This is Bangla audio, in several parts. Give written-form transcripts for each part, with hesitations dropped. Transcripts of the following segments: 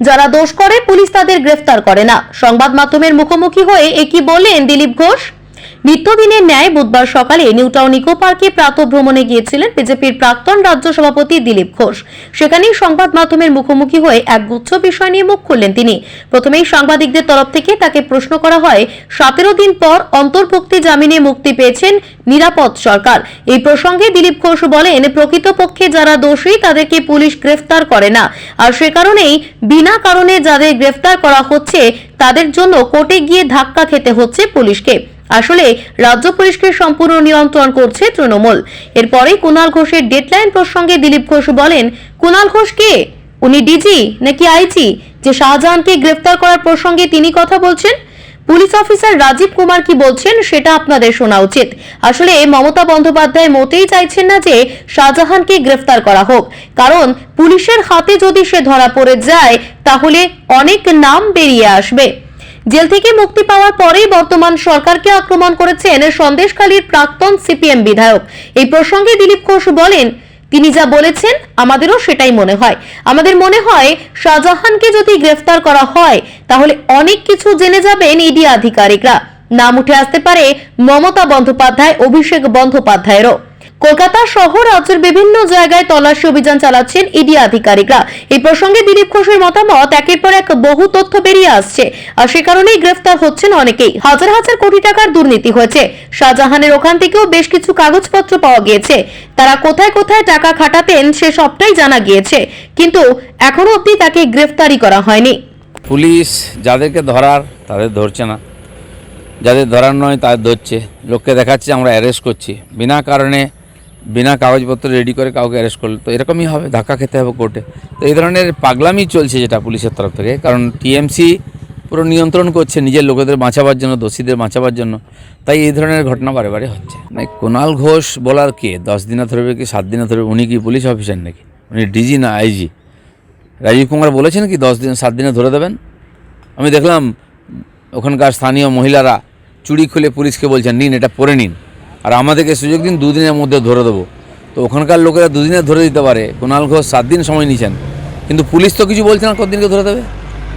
যারা দোষ করে পুলিশ তাদের গ্রেফতার করে না। সংবাদ মাধ্যমের মুখোমুখি হয়ে একই বললেন দিলীপ ঘোষ। নিত্যদিনের ন্যায় বুধবার সকালে নিউ টাউন ইকো পার্কে প্রাতঃভ্রমণে গিয়েছিলেন বিজেপির প্রাক্তন রাজ্য সভাপতি দিলীপ ঘোষ। সেখানেই সংবাদ মাধ্যমের মুখোমুখি হয়ে একগুচ্ছ বিষয় নিয়ে মুখ খুললেন তিনি। প্রথমেই সাংবাদিকদের তরফ থেকে তাকে প্রশ্ন করা হয়, 17 দিন পর অন্তর্ভুক্তি জামিনে মুক্তি পেয়েছেন নিরাপদ সরকার। এই প্রসঙ্গে দিলীপ ঘোষ বলেন, প্রকৃতপক্ষে যারা দোষী তাদেরকে পুলিশ গ্রেফতার করে না, আর সে কারণেই বিনা কারণে যাদের গ্রেফতার করা হচ্ছে তাদের জন্য কোর্টে গিয়ে ধাক্কা খেতে হচ্ছে পুলিশকে। আসলে রাজ্য পুলিশকে সম্পূর্ণ নিয়ন্ত্রণ করছে তৃণমূল। এরপরে কুণাল ঘোষের ডেডলাইন প্রসঙ্গে দিলীপ ঘোষ বলেন, কুণাল ঘোষ কে? উনি ডিজি নাকি আইজি যে শাহজাহানকে গ্রেফতার করার প্রসঙ্গে তিনি কথা বলছেন? পুলিশ অফিসার রাজীব কুমার কি বলছেন সেটা আপনাদের শোনা উচিত। আসলে মমতা বন্দ্যোপাধ্যায় মোটেই চাইছেন না যে শাহজাহানকে গ্রেফতার করা হোক, কারণ পুলিশের হাতে যদি সে ধরা পড়ে যায় তাহলে অনেক নাম বেরিয়ে আসবে। জেল থেকে মুক্তি পাওয়ার পরেই বর্তমান সরকারকে আক্রমণ করেছেন সন্দেশখালীর প্রাক্তন সিপিএম বিধায়ক। এই প্রসঙ্গে দিলীপ ঘোষ বলেন, তিনি যা বলেছেন আমাদেরও সেটাই মনে হয়। আমাদের মনে হয় শাহজাহানকে যদি গ্রেফতার করা হয় তাহলে অনেক কিছু জেনে যাবেন ইডি আধিকারিকরা। নাম উঠে আসতে পারে মমতা বন্দ্যোপাধ্যায়, অভিষেক বন্দ্যোপাধ্যায়েরও। কলকাতা সহ রাজ্যের বিভিন্ন জায়গায় তল্লাশি অভিযান চালাচ্ছেন ইডি আধিকারিকরা। এই প্রসঙ্গে দিলীপ ঘোষের মতামত, একের পর এক বহু তথ্য বেরিয়ে আসছে, আর সে কারণেই গ্রেফতার হচ্ছেন অনেকেই। হাজার হাজার কোটি টাকার দুর্নীতি হয়েছে। শাহজাহানের ওখান থেকেও বেশ কিছু কাগজপত্র পাওয়া গিয়েছে। তারা কোথায় কোথায় টাকা খাটাতেন সে সবটাই জানা গিয়েছে, কিন্তু এখনো অবধি তাকে গ্রেফতারই করা হয়নি। পুলিশ যাদেরকে ধরার তাদের ধরছে না, যাদের ধরার নয় তাদের ধরছে। লোককে দেখাচ্ছে আমরা অ্যারেস্ট করছি, বিনা কারণে বিনা কাগজপত্র রেডি করে কাউকে অ্যারেস্ট করলে তো এরকমই হবে, ধাক্কা খেতে হবে কোর্টে। তো এই ধরনের পাগলামি চলছে যেটা পুলিশের তরফ থেকে, কারণ টিএমসি পুরো নিয়ন্ত্রণ করছে নিজের লোকেদের বাঁচাবার জন্য, দোষীদের বাঁচাবার জন্য। তাই এই ধরনের ঘটনা বারে বারে হচ্ছে। মানে কুণাল ঘোষ বলার কে? 10 দিনে ধরবে কি 7 দিনে ধরবে? উনি কি পুলিশ অফিসার নাকি? উনি ডিজি না আইজি? রাজীব কুমার বলেছেন কি 7 দিনে ধরে দেবেন? আমি দেখলাম ওখানকার স্থানীয় মহিলারা চুড়ি খুলে পুলিশকে বলছেন, নিন এটা পরে নিন, আর আমাদেরকে সুযোগ দিন 2 দিনের মধ্যে ধরে দেবো। তো ওখানকার লোকেরা 2 দিনে ধরে দিতে পারে, কুণাল ঘোষ 7 দিন সময় নিয়েছেন, কিন্তু পুলিশ তো কিছু বলছে না কতদিনকে ধরে দেবে।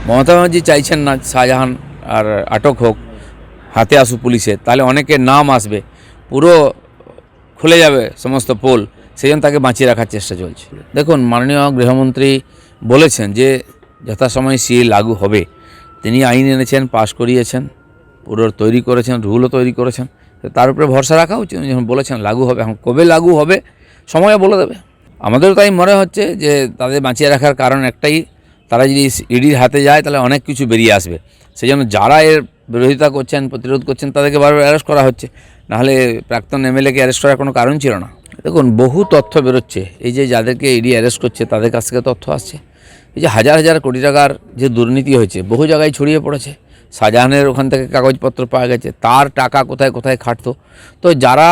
মমতা ব্যানার্জি চাইছেন না শাহজাহান আর আটক হোক, হাতে আসুক পুলিশের, তাহলে অনেকের নাম আসবে, পুরো খুলে যাবে সমস্ত পোল, সেই জন্য তাকে বাঁচিয়ে রাখার চেষ্টা চলছে। দেখুন, মাননীয় গৃহমন্ত্রী বলেছেন যে যথাসময়ে সিএ লাগু হবে। তিনি আইন এনেছেন, পাশ করিয়েছেন, পুরো তৈরি করেছেন, রুলও তৈরি করেছেন। তার উপরে ভরসা রাখা উচিত। যখন বলেছেন লাগু হবে, এখন কবে লাগু হবে সময় বলে দেবে। আমাদেরও তাই মনে হচ্ছে যে তাদের বাঁচিয়ে রাখার কারণ একটাই, তারা যদি ইডির হাতে যায় তাহলে অনেক কিছু বেরিয়ে আসবে। সেই জন্য যারা এর বিরোধিতা করছেন, প্রতিরোধ করছেন, তাদেরকে বারবার অ্যারেস্ট করা হচ্ছে। নাহলে প্রাক্তন এমএলএকে অ্যারেস্ট করার কোনো কারণ ছিল না। দেখুন, বহু তথ্য বেরোচ্ছে, এই যে যাদেরকে ইডি অ্যারেস্ট করছে তাদের কাছ থেকে তথ্য আসছে। এই যে হাজার হাজার কোটি টাকার যে দুর্নীতি হয়েছে, বহু জায়গায় ছড়িয়ে পড়েছে। শাহজাহানের ওখান থেকে কাগজপত্র পাওয়া গেছে, তার টাকা কোথায় কোথায় খাটতো। তো যারা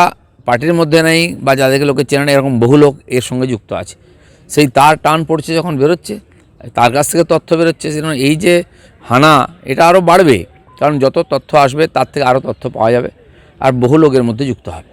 পার্টির মধ্যে নেই বা যাদেরকে লোকে চেনে না, এরকম বহু লোক এর সঙ্গে যুক্ত আছে। সেই তার টান পড়ছে যখন বেরোচ্ছে, তার কাছ থেকে তথ্য বেরোচ্ছে, সেজন্য এই যে হানা এটা আরও বাড়বে, কারণ যত তথ্য আসবে তার থেকে আরও তথ্য পাওয়া যাবে, আর বহু লোকের মধ্যে যুক্ত হবে।